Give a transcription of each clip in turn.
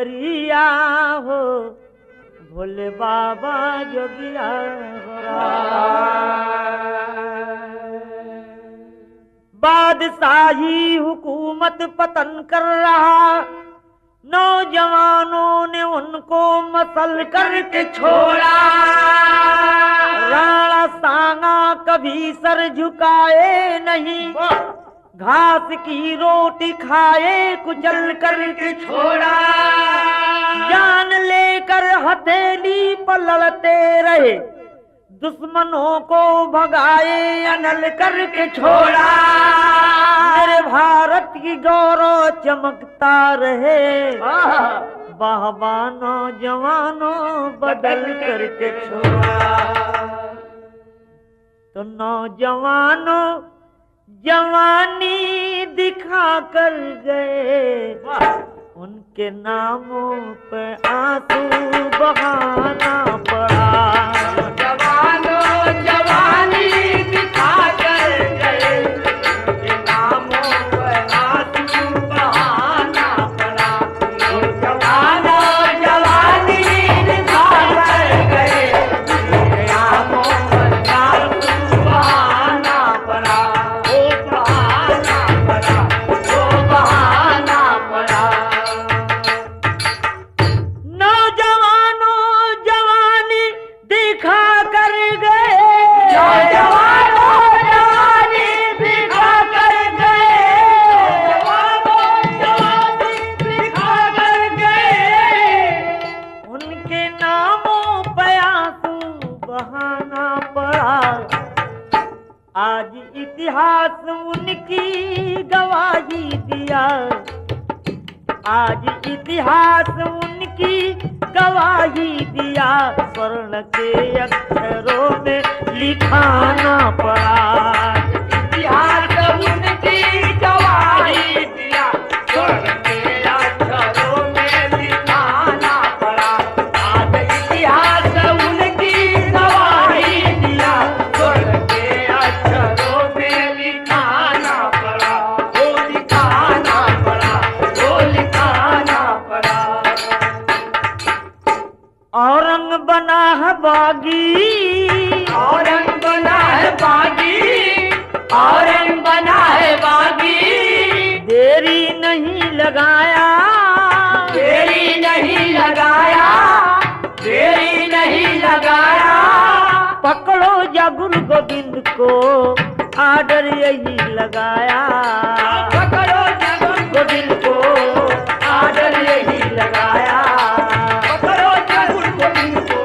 कांवरिया हो भोले बाबा जोगिया बादशाही हुकूमत पतन कर रहा, नौजवानों ने उनको मसल करके छोड़ा। राणा सांगा कभी सर झुकाए नहीं, घास की रोटी खाए कुचल करके छोड़ा। जान लेकर हथेली पर लड़ते रहे, दुश्मनों को भगाए अनल करके छोड़ा। मेरे भारत की गौरव चमकता रहे, बाबा नौजवानों बदल करके छोड़ा। तो नौजवानों जवानी दिखा कर गए, उनके नामों पे आंसू बहाना पड़ा। जवानों जवानी दिखा कर गए, उनके नामों पे आंसू बहाना पड़ा। जवानों जवानी दिखा कर गए, उनके नामों पे आंसू बहाना पड़ा। आज इतिहास उनकी गवाही दिया, आज इतिहास उनकी गवाही दिया। स्वर्ण के अक्षरों में लिखाना पड़ा। इतिहास उनकी गवाही दिया, स्वर्ण के अक्षरों में लिखाना पड़ा। आज इतिहास उनकी गवाही दिया, स्वर्ण के अक्षरों में लिखाना पड़ा। वो लिखाना पड़ा, वो लिखाना पड़ा। औरंग बना है बागी, औरंग बना है बागी, औरंग बना है बागी। देरी नहीं लगाया, देरी नहीं लगाया, देरी नहीं लगाया। पकड़ो जा गुरु गोविंद को, आर्डर यही लगाया। पकड़ो जा गुरु गोविंद को, आर्डर यही लगाया। पकड़ो जा गुरु गोविंद को,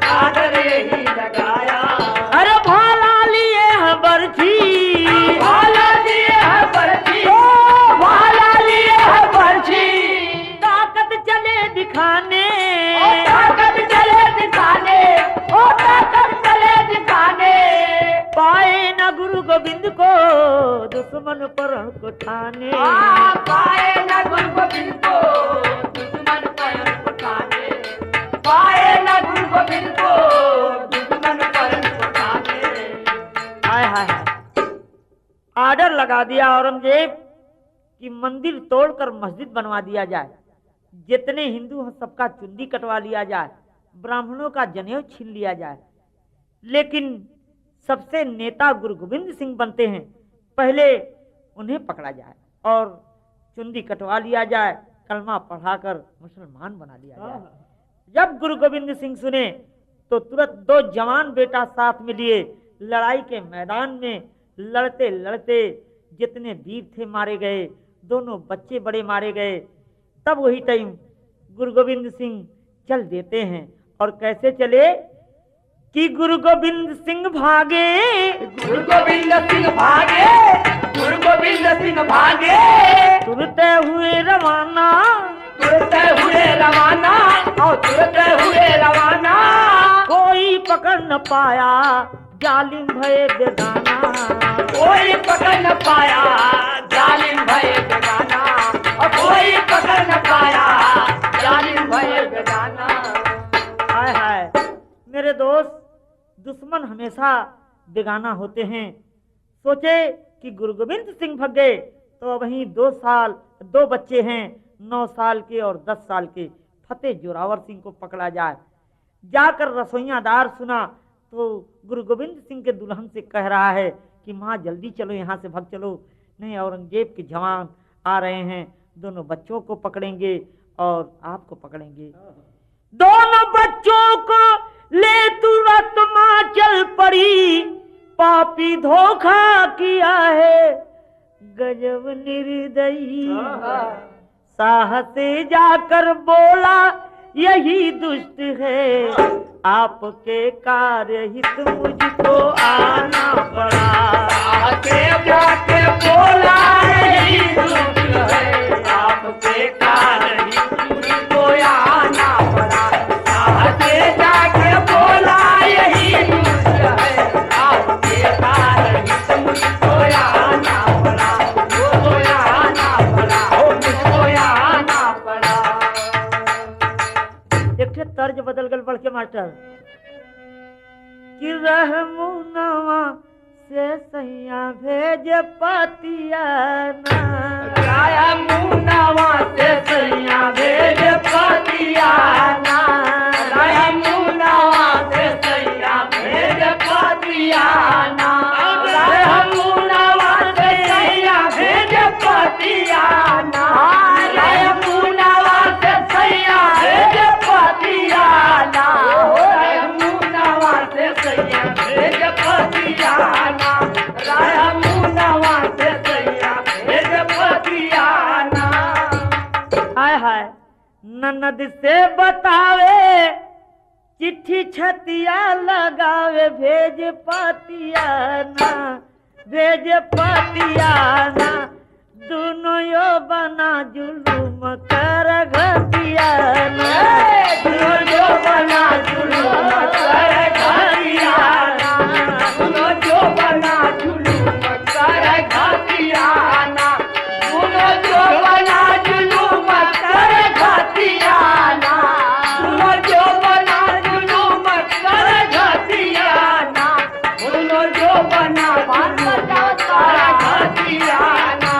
आर्डर यही लगाया। अरे भाला लिए है बरछी, भाला लिए है बरछी, भाला लिए है बरछी। ताकत चले दिखाने, ताकत चले दिखाने, ओ ताकत चले दिखाने। पाए न गुरु गोविंद को, दुश्मन पर को ठाने। पाए न गुरु गोविंद को, दुश्मन पर को ठाने। पाए न गुरु गोविंद को, दुश्मन पर को ठाने। हाय हाय हाय। आर्डर लगा दिया औरंगजेब कि मंदिर तोड़कर मस्जिद बनवा दिया जाए, जितने हिंदू हैं सबका चुंडी कटवा लिया जाए, ब्राह्मणों का जनेऊ छीन लिया जाए। लेकिन सबसे नेता गुरु गोविंद सिंह बनते हैं, पहले उन्हें पकड़ा जाए और चुंडी कटवा लिया जाए, कलमा पढ़ाकर मुसलमान बना लिया जाए। जब गुरु गोविंद सिंह सुने तो तुरंत दो जवान बेटा साथ में लिए लड़ाई के मैदान में लड़ते लड़ते जितने वीर थे मारे गए, दोनों बच्चे बड़े मारे गए। तब वही टाइम गुरु गोविंद सिंह चल देते हैं। और कैसे चले कि गुरु गोविंद सिंह भागे, गुरु गोविंद सिंह भागे, गुरु गोविंद सिंह भागे। तुरते हुए रवाना, तुरते हुए रवाना, और तुरते हुए रवाना। कोई पकड़ न पाया, जालिम भय बेगाना। कोई पकड़ न पाया, जालिम भय बेगाना। और कोई पकड़ न पाया, जालिम भय बेगाना। हाय हाय मेरे दोस्त, दुश्मन हमेशा बेगाना होते हैं। सोचे कि गुरु गोविंद सिंह भग गए तो वहीं 2 साल 2 बच्चे हैं, 9 साल के और 10 साल के फतेह जोरावर सिंह को पकड़ा जाए। जाकर रसोईयादार सुना तो गुरु गोविंद सिंह के दुल्हन से कह रहा है कि माँ जल्दी चलो, यहाँ से भाग चलो, नहीं औरंगजेब के जवान आ रहे हैं, दोनों बच्चों को पकड़ेंगे और आपको पकड़ेंगे। दोनों बच्चों को ले तुरंत माँ चल पड़ी, पापी धोखा किया है गजब निर्दयी। साहसे जाकर बोला यही दुष्ट है, आपके कार्य हित मुझको आना पड़ा। साहसे जाके बोला यही दुष्ट है, आपके कार्य हित मुझको आना पड़ा। साहसे जाके बोला यही दुष्ट है, आपके कार्य हित मुझको आना पड़ा, मुझको आना पड़ा, मुझको आना पड़ा। एक तर्ज बदल गल बढ़ के मास्टर कि रहमुनवा से सैया भेज पतियाना, रहमुनवा से सैया भेज पतियाना, रहमुनवा से सैया भेज पतियाना, रहमुनवा से सैया भेज पतियाना, रहमुनवा से सैया भेज पतियाना, रहमुनवा से सैया भेज पतियाना, रहमुनवा से सैया भेज पतियाना। हाय हाय ननद से बतावे चिट्ठी छतिया लगावे, भेज पतियाना, भेज पतियाना, दोनों यो बना जुलूम कर घतियाना, दोनों यो बना जुलूम कर घतियाना, दोनों जो बना जुलूम कर घतियाना, दोनों जो बना जुलूम कर घतियाना, दोनों जो बना जुलूम कर घतियाना, दोनों जो बना जुलूम कर घतियाना,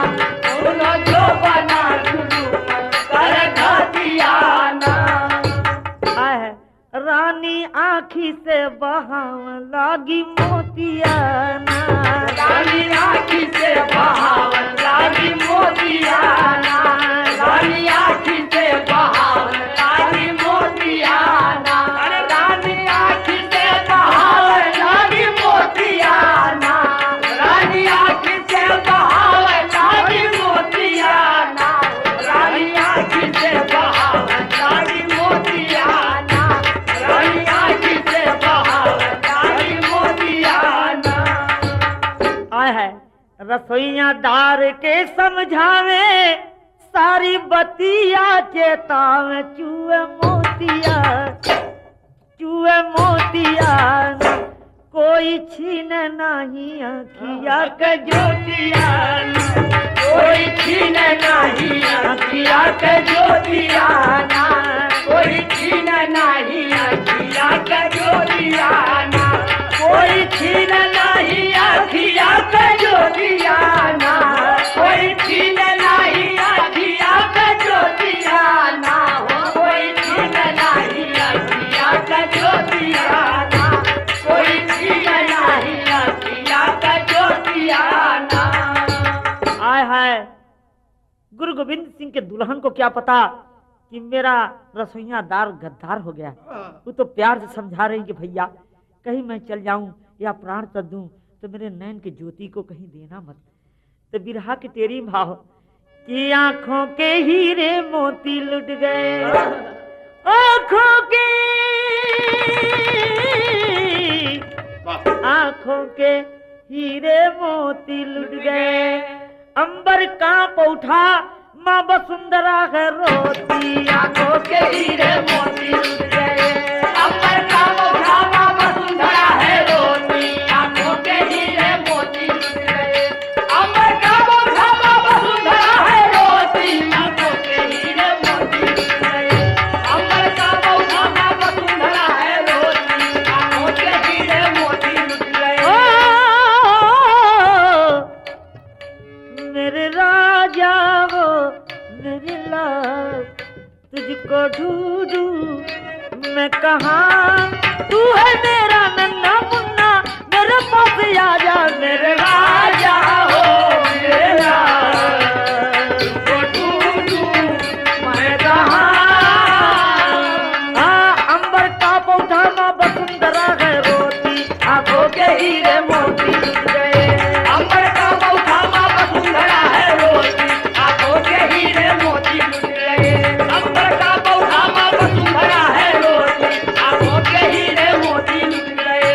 दोनों जो बना जुलूम कर घतियाना। रानी आँखी से बहाव लागी मोतियाना, रानी आँखी से बहाव लागी मोतियाना, रानी आँखी से बहाव लागी मोतियाना, रानी आँखी से बहाव लागी मोतियाना, रानी आँखी से बहाव लागी मोतियाना, रानी आँखी से बहाव लागी मोतियाना, रानी आँखी से बहाव लागी मोतियाना। आय है रसोईया दार के समझावे, सारी बतिया चेतावे, चूहे मोतिया, चूहे मोतिया, कोई छीन नहीं अखिया के ज्योतिया, कोई छीन नहीं अखिया के ज्योतिया, कोई छीन नहीं अखिया के ज्योतिया, कोई छीन नहीं अखिया के ज्योतिया, कोई छीन नहीं अखिया के ज्योतिया, कोई छीन नहीं अखिया के ज्योतिया, कोई छीन नहीं अखिया के ज्योतिया। आय हाय गुरु गोविंद सिंह के दुल्हन को क्या पता कि मेरा रसोईया दार गद्दार हो गया। वो तो प्यार से समझा रही कि भैया कहीं मैं चल जाऊं या प्राण कर दूं तो मेरे नैन की ज्योति को कहीं देना मत। तो बिरहा की तेरी भाव कि आंखों के हीरे मोती लुट गए, आंखों के हीरे मोती लुट गए, अंबर कांप उठा माँ वसुंधरा है रोती, आंखों के हीरे मोती लुट गए, अंबर कांप उठा माँ वसुंधरा है रोती, आंखों के हीरे मोती लुट गए, अंबर कांप उठा माँ वसुंधरा है रोती, आंखों के हीरे मोती लुट गए, अंबर कांप उठा माँ वसुंधरा है रोती, आंखों के हीरे मोती लुट गए। मेरे राजा वो मेरे लाल तुझको ढूंढूं मैं कहाँ, तू है मेरा नन्हा मुन्ना, मेरे पास आजा मेरे राजा हो मेरा, तुझको ढूंढूं मैं कहाँ। अंबर का पौधा माँ वसुंधरा है रोती, आंखों के हीरे मोती लुट गए। अंबर का पौधा माँ वसुंधरा है रोती, आंखों के हीरे मोती लुट गए। अंबर का पौधा माँ वसुंधरा है रोती, आंखों के हीरे मोती लुट गए।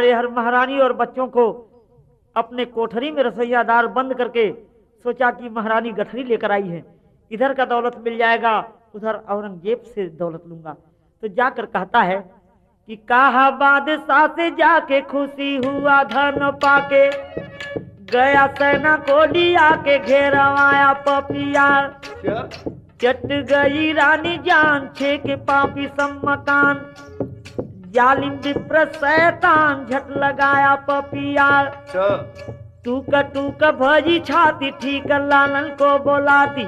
हर महारानी और बच्चों को अपने कोठरी में रसोईयादार बंद करके सोचा कि महारानी गठरी लेकर आई है, इधर का दौलत मिल जाएगा, उधर औरंगजेब से दौलत लूंगा। तो जाकर कहता है कि कहा बादशाह से जाके खुशी हुआ धन पाके, गया सेना को लिया के घेरवाया पपिया, चट गई रानी जान छे के पापी सम्मकान, जालिम विप्र शैतान झट लगाया पपिया, टूक भजी छाती ठीक लालन को बोलाती,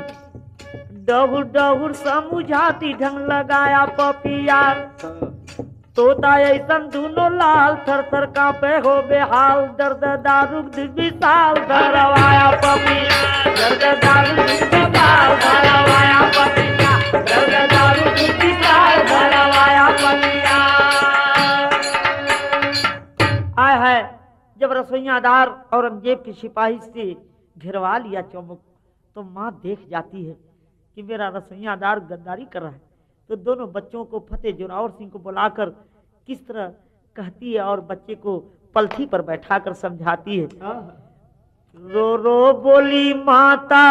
डहुर डहुर समझाती ढंग लगाया पपिया, तोता ऐसन दोनों लाल थर थर कांपे हो बेहाल, दर्द दारू विशाल धरवाया पपिया, दर्द दारू विशाल धरवाया पपिया, दर्द दारू विशाल धरवाया पपिया। आय है जब रसोईयादार औरंगजेब के सिपाही से घिरवा लिया चौमुख, तो माँ देख जाती है कि मेरा रसोईयादार गद्दारी कर रहा है, तो दोनों बच्चों को फतेह जोरावर सिंह को बुलाकर किस तरह कहती है और बच्चे को पलथी पर बैठाकर समझाती है। रो रो बोली माता,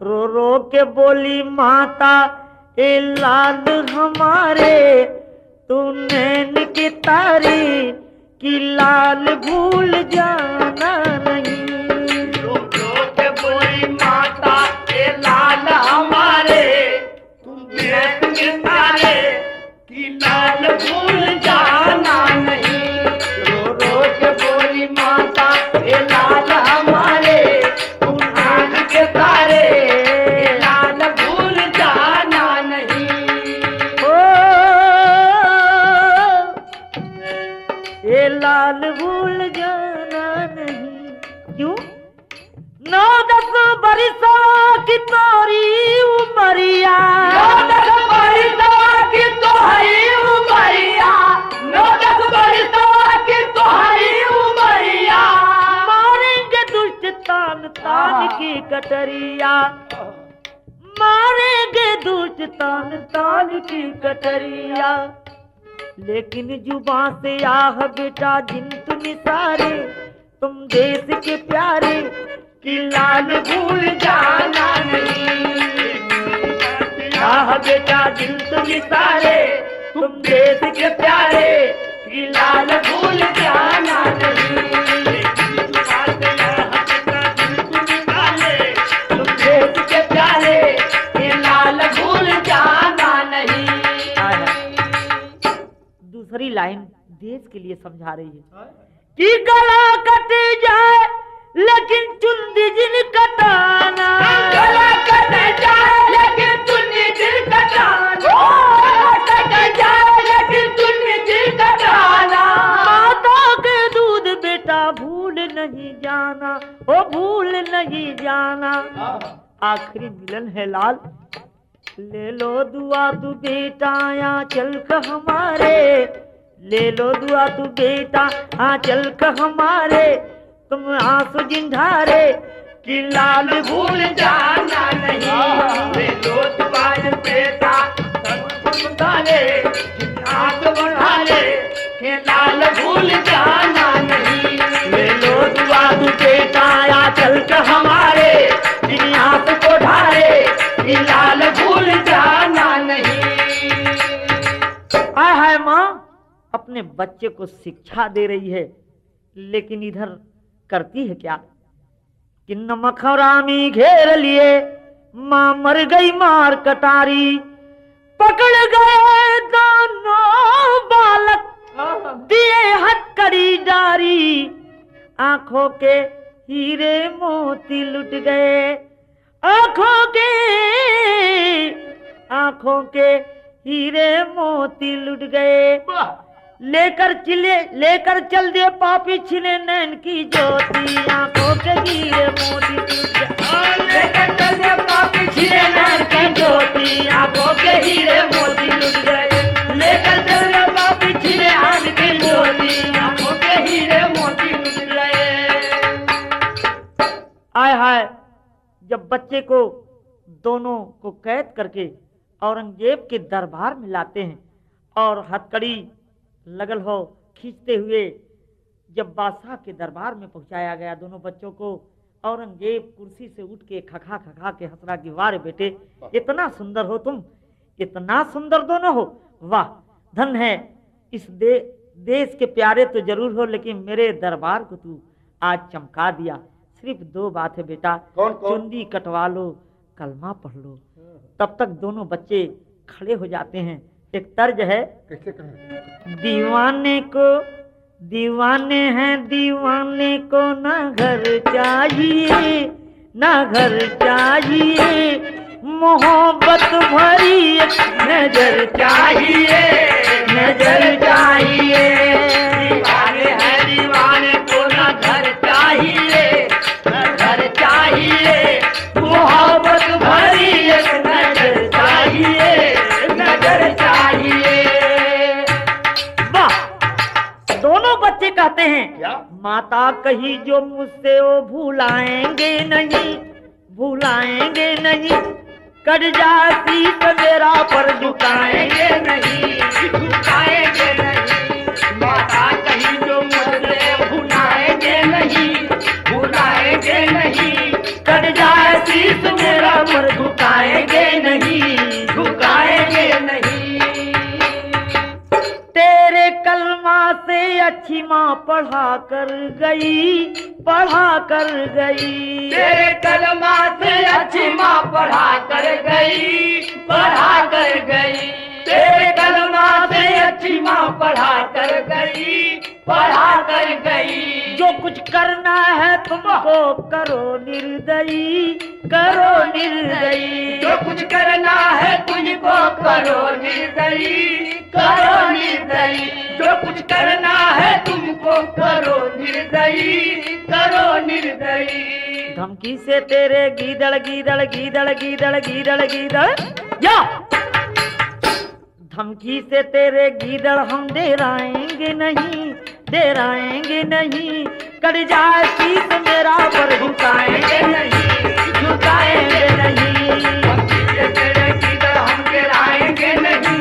रो रो के बोली माता, ए लाल हमारे तू नैन की तारी कि लाल भूल जाना नहीं। रो रो के बोली माता, ए लाल हमारे तू नैन की तारे कि लाल भूल जाना नहीं। रो रो के बोली माता, ए लाल हमारे तू नैन के तारे लाल भूल जाना नहीं। ओ ये लाल भूल जाना नहीं। क्यों? 9-10 बरसों की तोरी उमरिया, 9-10 बरसों की तोहरी उमरिया, 9-10 बरसों की तोहरी उमरिया, मारेंगे दुष्ट तान तान की कटरिया, मारेंगे दुष्ट तान तान की कटरिया। लेकिन जुबां से आह बेटा जिन तुम सारे तुम देश के प्यारे कि लाल भूल जाना नहीं। आह बेटा जिन तुम सारे तुम देश के प्यारे कि लाल भूल जाना नहीं। तुम देश के प्यारे कि लाल भूल जाना नहीं। दूसरी लाइन देश के लिए समझा रही है कि गला कट जाए लेकिन चुंदी जिन कटाना, गला कट जाए लेकिन चुंदी जिन कटाना, कट जाए लेकिन चुंदी जिन कटाना। माता के दूध बेटा भूल नहीं जाना, ओ भूल नहीं जाना। आखिरी मिलन है लाल, ले लो दुआ तू बेटा या चल क हमारे, ले लो दुआ तू बेटा हाँ चल क हमारे, तुम आंसू जिंधारे कि लाल भूल जाना नहीं। ले लो दुआ बेटा आंसू बढ़ाले कि लाल भूल जाना नहीं। ले लो दुआ तू बेटा या चल क हमारे, आंसू को ढाले कि लाल भूल जाना नहीं। हाय हाय माँ अपने बच्चे को शिक्षा दे रही है, लेकिन इधर करती है क्या कि नमक हरामी घेर लिए, माँ मर गई मार कटारी, पकड़ गए दोनों बालक दिए हथकड़ी डारी, आंखों के हीरे मोती लुट गए। आंखों के हीरे मोती लुट गए। लेकर चल दिए पापी छिने नैन की ज्योति। आंखों के हीरे मोती लुट गए। लेकर चल दिए पापी छिने नैन की ज्योति। आंखों के हीरे मोती लुट गए। लेकर चल दिए पापी छिने नैन की ज्योति। आंखों के हीरे मोती लुट गए। आय हाय, जब बच्चे को दोनों को कैद करके औरंगजेब के दरबार में लाते हैं और हथकड़ी लगल हो खींचते हुए जब बादशाह के दरबार में पहुंचाया गया दोनों बच्चों को, औरंगजेब कुर्सी से उठ के खखा खखा के हंस रहा कि वाह बेटे, इतना सुंदर हो तुम, इतना सुंदर दोनों हो, वाह धन है। इस देश के प्यारे तो जरूर हो, लेकिन मेरे दरबार को तू आज चमका दिया। सिर्फ 2 बात है बेटा, चुंदी कटवा लो, कलमा पढ़ लो। तब तक दोनों बच्चे खड़े हो जाते हैं। एक तर्ज है, कैसे कहें? दीवाने हैं दीवाने को ना घर चाहिए, ना घर चाहिए, मोहब्बत भरी नजर चाहिए, नजर चाहिए। दीवाने हैं दीवाने को ना घर चाहिए, ना घर चाहिए, मोहब्बत भरी नजर चाहिए, नजर चाहिए। वाह! दोनों बच्चे कहते हैं क्या? माता कही जो मुझसे वो भूलाएंगे नहीं, भूलाएंगे नहीं, कर्जा शीश मेरा पर झुकाएंगे नहीं, झुकाएंगे नहीं। माता कही जो मुझसे भूलाएंगे नहीं, भूलाएंगे नहीं, कर्जा शीश मेरा पर झुकाएंगे नहीं, झुकाएंगे नहीं। तेरे कलमा से अच्छी माँ पढ़ा कर गई, पढ़ा कर गई। तेरे कलमा से अच्छी माँ पढ़ा कर गई, पढ़ा कर गई। तेरे कलमा से अच्छी माँ पढ़ा कर गई, पढ़ा कर गई। जो कुछ करना है तुमको करो निर्दयी, करो निर्दयी। जो कुछ करना है तुझको करो निर्दयी, करो निर्दयी। जो कुछ करना है तुमको करो निर्दयी, करो निर्दयी। धमकी से तेरे गीदड़ गीदड़ गीदड़ गीदड़ गीदड़ गीदड़ या धमकी से तेरे गीदड़ हम डेराएंगे नहीं, डेराएंगे नहीं, कट जाए शीश मेरा पर झुकाएंगे नहीं, झुकाएंगे नहीं। धमकी से तेरे गीदड़ हम डेराएंगे नहीं,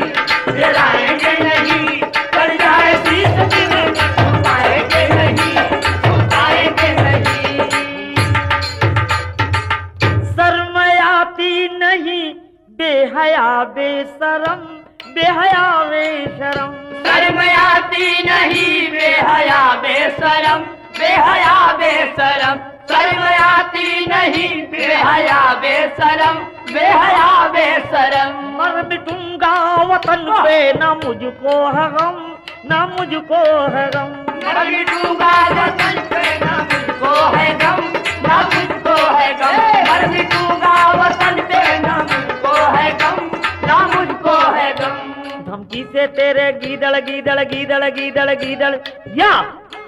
डेराएंगे नहीं, कट जाए शीश मेरा झुकाएंगे नहीं, झुकाएंगे नहीं। शर्म आती नहीं बेहया बेशरम, बेहया बेशरम। शर्म आती नहीं बेहया बेशरम, बेहया बेशरम। शर्म आती नहीं बेहया बेशरम, बेहया बेशरम। मर मिटूंगा वतन पे ना मुझको है गम, ना मुझको है गम। मर मिटूंगा वतन पे ना मुझको है गम, ना मुझको है गम। मर मिटूंगा वतन पे ना मुझको है गम, ना मुझको है गम। धमकी से तेरे गीदड़ गीदड़ गीदड़ गीदड़ गीदड़ या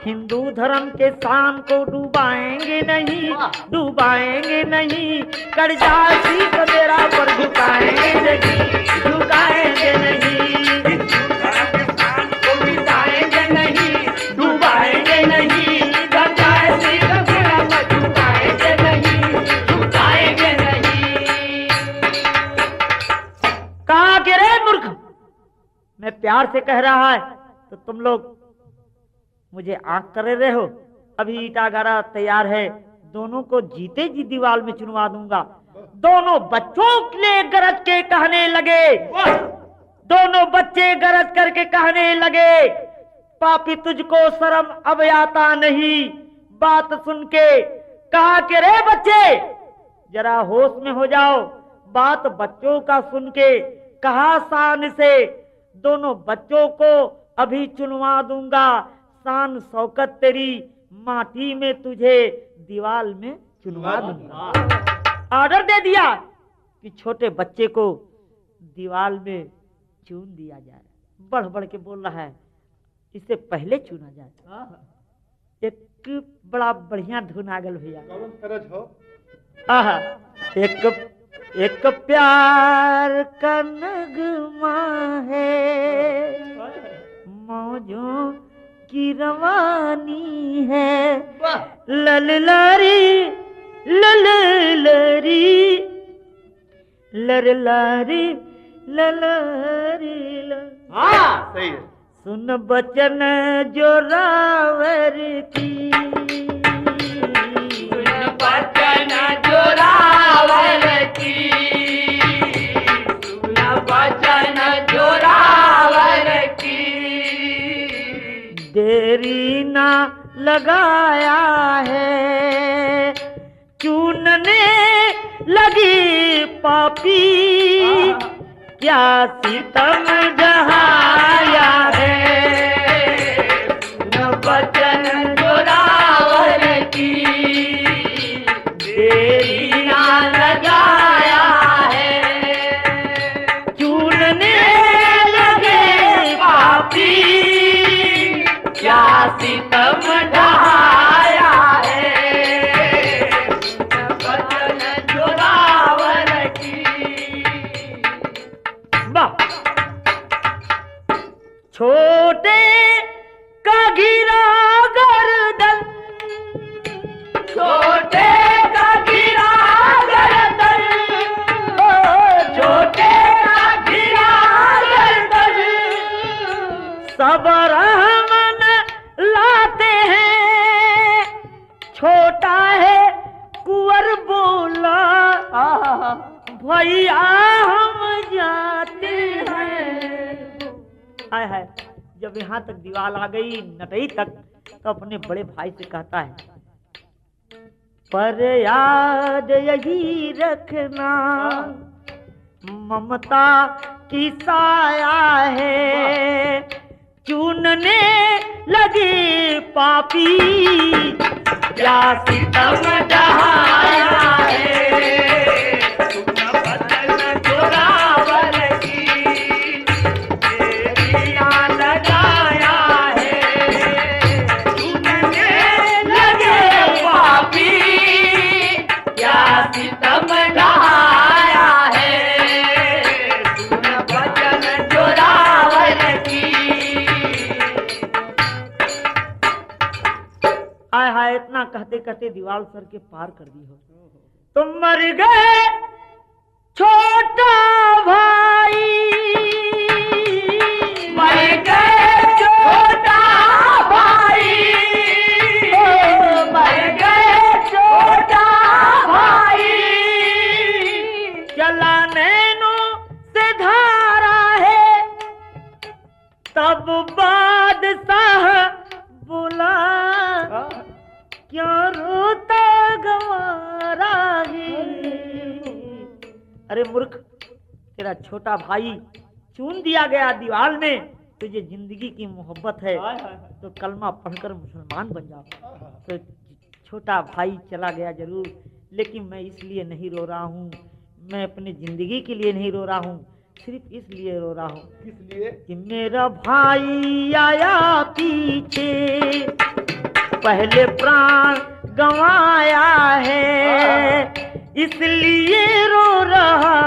हिंदू धर्म के शान को डुबाएंगे नहीं, डुबाएंगे नहीं, कर्जा शीश मेरा पर झुकाएंगे नहीं, झुकाएंगे नहीं। धर्म के शान को मिटाएंगे नहीं, डुबाएंगे नहीं, कर्जा शीश मेरा पर झुकाएंगे नहीं, झुकाएंगे नहीं। कहा कि रे मूर्ख, मैं प्यार से कह रहा है तो तुम लोग मुझे आंख कर रहे हो। अभी ईटा गारा तैयार है, दोनों को जीते जी दीवार में चुनवा दूंगा। दोनों बच्चों के लिए गरज के कहने लगे, दोनों बच्चे गरज करके कहने लगे, पापी तुझको शर्म अब आता नहीं। बात सुन के कहा कि रे बच्चे जरा होश में हो जाओ। बात बच्चों का सुन के कहा शान से, दोनों बच्चों को अभी चुनवा दूंगा। शान शौकत तेरी माटी में तुझे दीवाल में चुनवा दूंगा। ऑर्डर दे दिया कि छोटे बच्चे को दीवार में चून दिया जाए। बढ़ बढ़ के बोल रहा है इससे पहले चुना जाए। एक बड़ा बढ़िया धुन आ गल भैया। आहा, एक प्यार का नगमा है, मौजों की रवानी है, लललारी लललारी लललारी लललारी। हाँ सही है। सुन बचन जोरावर की, सुन बचन जोरावर की, सुन बचन जोरावर की। देरी ना लगाया है, चूनने लगी पापी, क्या सितम ढहाया है। सुन बचन जोरावर की, देरी ना लगाया है, चूनने लगे पापी, क्या सितम ढहाया है। सुन बचन जोरावर की। छोटे का गिरा गर्दन, छोटे का गिरा गर्दन, छोटे का गिरा गर्दन, सब रहमन लाते हैं, छोटा है कुंवर बोला, भैया हम जाते हैं। हाय हाय, जब यहाँ तक दीवार आ गई नटई तक, तो अपने बड़े भाई से कहता है पर याद यही रखना, ममता की साया है, चूनने लगी पापी, क्या सितम ढहाया है। सुन बचन जोरावर की, देरी ना लगाया है, चूनने लगे पापी, क्या सितम ढहाया है। सुन बचन जोरावर की। हाय हाय, इतना कहते कहते दीवार सर के पार कर दी हो। तुम मर गए छोटा भाई, मर गए छोटा भाई, मर गए छोटा भाई, चला नैनों से धारा है, तब बादशाह बोला क्यों रोता गवारा है। अरे मूर्ख, तेरा छोटा भाई चून दिया गया दीवार में, तुझे जिंदगी की मोहब्बत है तो कलमा पढ़कर मुसलमान बन जाओ। तो छोटा भाई चला गया जरूर, लेकिन मैं इसलिए नहीं रो रहा हूँ, मैं अपनी जिंदगी के लिए नहीं रो रहा हूँ, सिर्फ इसलिए रो रहा हूँ किस लिए? कि मेरा भाई आया पीछे, पहले प्राण गंवाया है, इसलिए रो रहा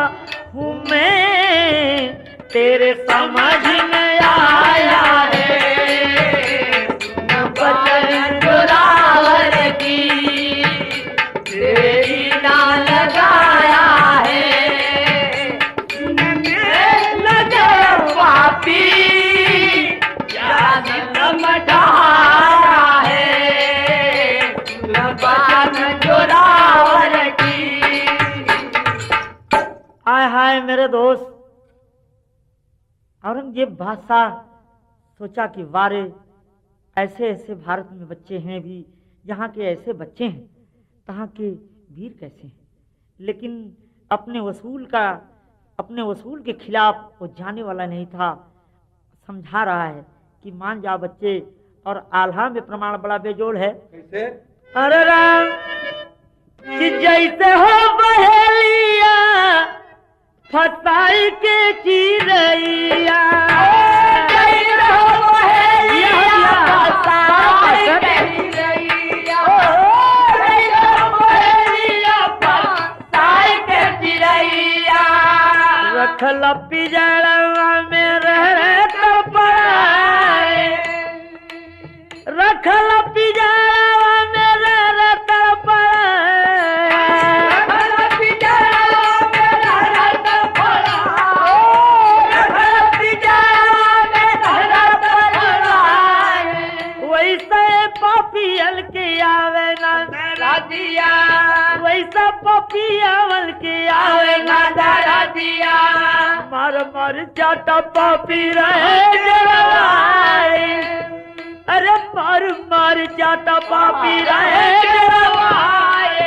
हूँ मैं, तेरे समझ में आया है। सुन बचन जोरावर की, देरी ना लगाया है, सुनने लगे पापी, क्या सितम ढहाया है। सुन बचन जोरावर की। हाय हाय मेरे दोस्त, औरंगजेब बादशाह सोचा कि वारे ऐसे ऐसे भारत में बच्चे हैं भी, जहाँ के ऐसे बच्चे हैं तहाँ के वीर कैसे हैं, लेकिन अपने वसूल के खिलाफ वो जाने वाला नहीं था। समझा रहा है कि मान जा बच्चे, और आल्हा में प्रमाण बड़ा बेजोड़ है। कैसे? अरे राम कि जैसे हो बहे फसाई के चिरैया रखल पिजड़वा में रह तड़पाए, रखल पिजड़वा में रह तड़पाए, वैसे पपियल के आवे ना दिया वैसा पपियावल के आवे ना दादा दिया मर मर जाता पापी रहे जवाए, अरे मर मर जाता पापी रहे जवाए।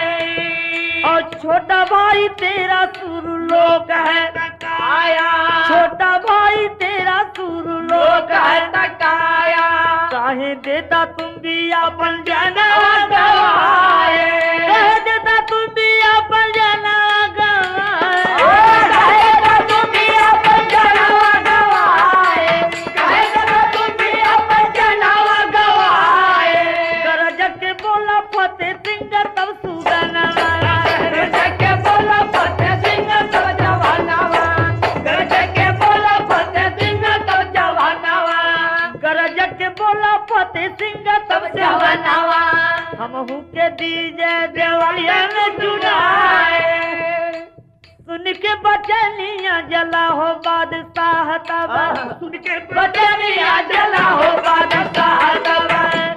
और छोटा भाई तेरा सुरलोक है तकाया, छोटा भाई तेरा सुरलोक है तकाया काहे देता तुम भी अपन जनवा गवाए, कह देता तुम भी अपन जनवा गवाए, गरज के बोला फतेह सिंह तब सुगनवा, गरज के बोला फतेह सिंह तब जवानवा, गरज के बोला फतेह सिंह तब जवानवा, गरज के बोला फतेह सिंह तब जवानवा हमहू के दीजे देवलिया में चुनाए, सुन के बचनिया जला हो बादशाह तब, सुन के बचनिया जला हो बादशाह तब,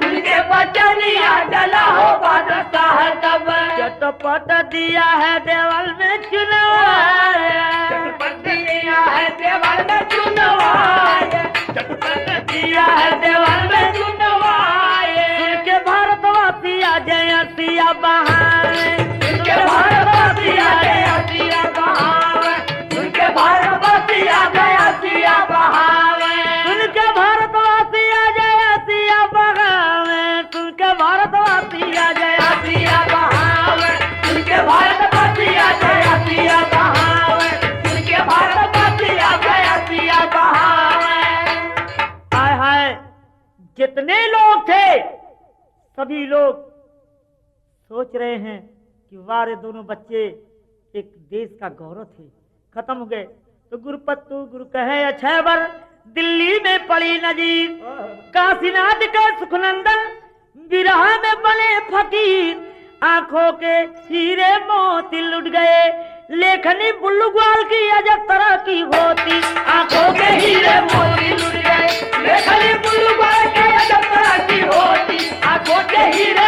सुन के बचनिया जला हो बादशाह तब, चटपट दिया है देवल में चुनवाए, चटपट दिया है देवल में चुनवाए, चटपट दिया है देवल में चुनवाए, सुन के भारतवासी आ जय सिया बहाए, सुन के भारतवासी आ गया सिया बहावे, सुन के भारतवासी आ गया सिया बहावे, सुन के भारतवासी आ जय सिया बहाए, सुन के भारतवासी आ जय सिया बहावे, सुन के भारतवासी आ गया सिया बहावे, सुन के भारतवासी आ गया सिया बहावे। हाय हाय जितने लोग थे सभी लोग सोच रहे हैं कि वारे दोनों बच्चे एक देश का गौरव थे, खत्म हो गए। तो गुरुपत्तु गुरु कहे अक्षय वर दिल्ली में पड़ी नजीर, काशीनाथ के सुखनंदन विरह में बने फकीर, आंखों के हीरे मोती लुट गए, लेखनी बुल्लू ग्वाल की अजब तरह की होती, आंखों के हीरे मोती लुट गए, लेखनी बुल्लू ग्वाल की अजब तरह की होती, आंखों के हीरे